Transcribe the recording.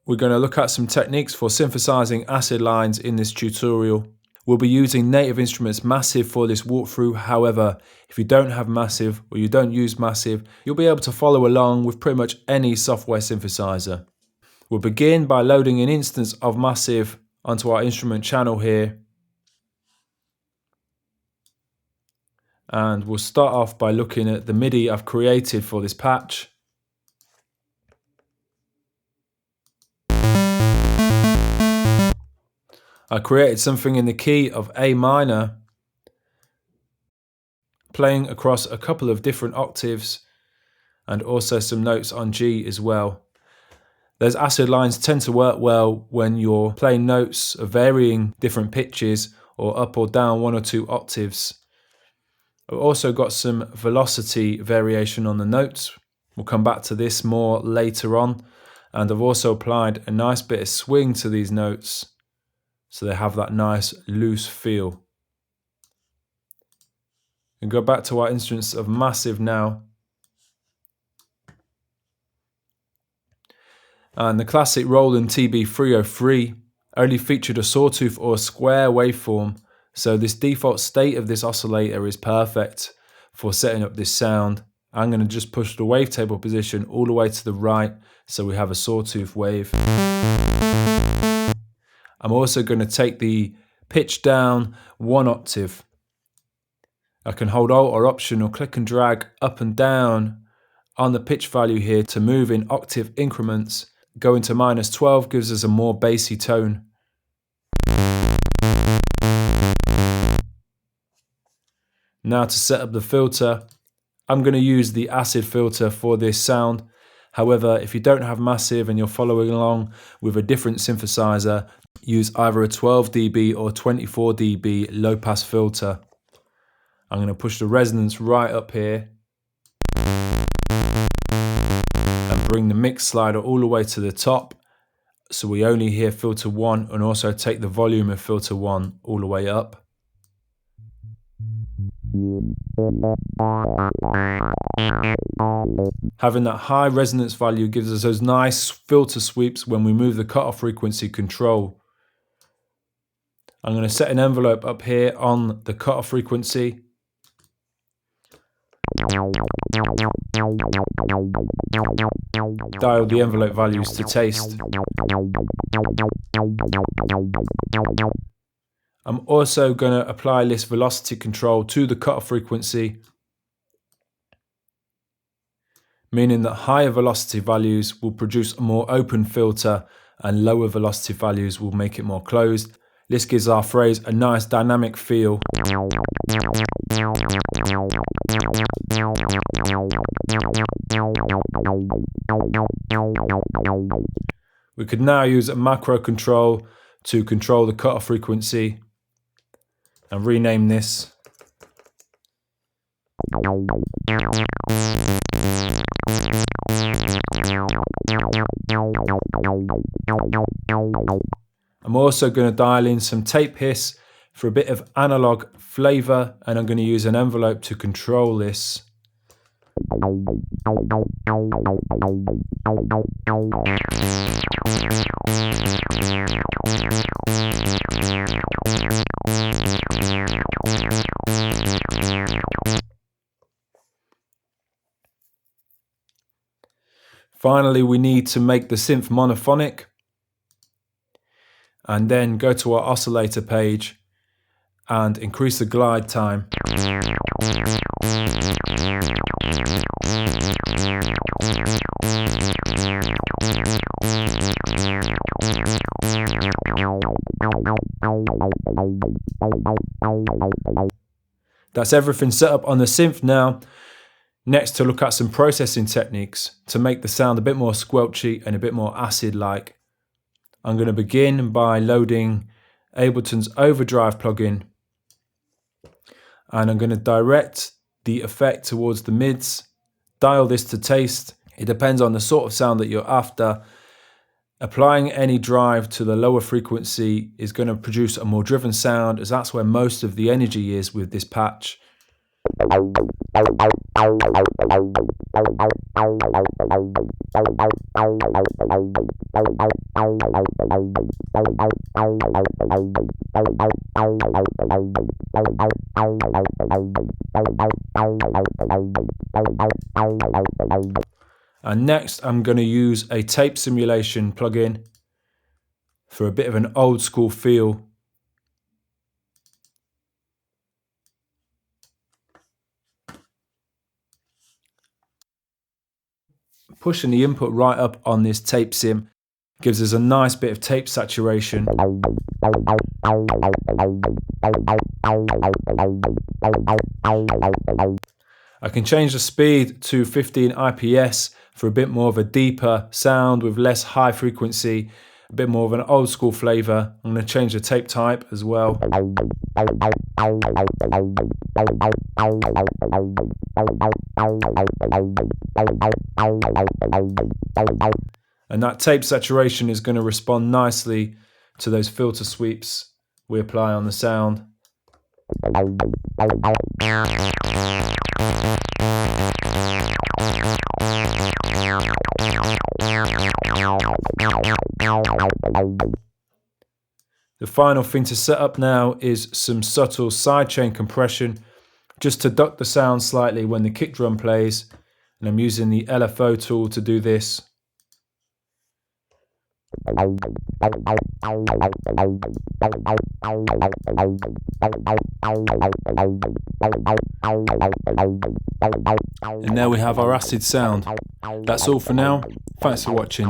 We're going to look at some techniques for synthesizing acid lines in this tutorial. We'll be using Native Instruments Massive for this walkthrough. However, if you don't have Massive or you don't use Massive, you'll be able to follow along with pretty much any software synthesizer. We'll begin by loading an instance of Massive onto our instrument channel here. And we'll start off by looking at the MIDI I've created for this patch. I created something in the key of A minor, playing across a couple of different octaves and also some notes on G as well. Those acid lines tend to work well when you're playing notes of varying different pitches or up or down 1 or 2 octaves. I've also got some velocity variation on the notes. We'll come back to this more later on. And I've also applied a nice bit of swing to these notes, so they have that nice loose feel. And go back to our instance of Massive now. And the classic Roland TB303 only featured a sawtooth or a square waveform, so this default state of this oscillator is perfect for setting up this sound. I'm going to just push the wavetable position all the way to the right so we have a sawtooth wave. I'm also going to take the pitch down 1 octave. I can hold Alt or Option or click and drag up and down on the pitch value here to move in octave increments. Going to -12 gives us a more bassy tone. Now to set up the filter, I'm going to use the acid filter for this sound. However, if you don't have Massive and you're following along with a different synthesizer, use either a 12 dB or 24 dB low pass filter. I'm going to push the resonance right up here and bring the mix slider all the way to the top so we only hear filter 1, and also take the volume of filter 1 all the way up. Having that high resonance value gives us those nice filter sweeps when we move the cutoff frequency control. I'm going to set an envelope up here on the cutoff frequency. Dial the envelope values to taste. I'm also going to apply this velocity control to the cutoff frequency, meaning that higher velocity values will produce a more open filter and lower velocity values will make it more closed. This gives our phrase a nice dynamic feel. We could now use a macro control to control the cutoff frequency and rename this. I'm also going to dial in some tape hiss for a bit of analog flavor, and I'm going to use an envelope to control this. Finally, we need to make the synth monophonic, and then go to our oscillator page and increase the glide time. That's everything set up on the synth now. Next, to look at some processing techniques to make the sound a bit more squelchy and a bit more acid-like. I'm going to begin by loading Ableton's Overdrive plugin, and I'm going to direct the effect towards the mids, dial this to taste. It depends on the sort of sound that you're after. Applying any drive to the lower frequency is going to produce a more driven sound, as that's where most of the energy is with this patch. And next I'm going to use a tape simulation plugin for a bit of an old school feel. Pushing the input right up on this tape sim gives us a nice bit of tape saturation. I can change the speed to 15 IPS for a bit more of a deeper sound with less high frequency, a bit more of an old school flavor. I'm going to change the tape type as well. And that tape saturation is going to respond nicely to those filter sweeps we apply on the sound. The final thing to set up now is some subtle sidechain compression, just to duck the sound slightly when the kick drum plays, and I'm using the LFO tool to do this. And there we have our acid sound. That's all for now. Thanks for watching.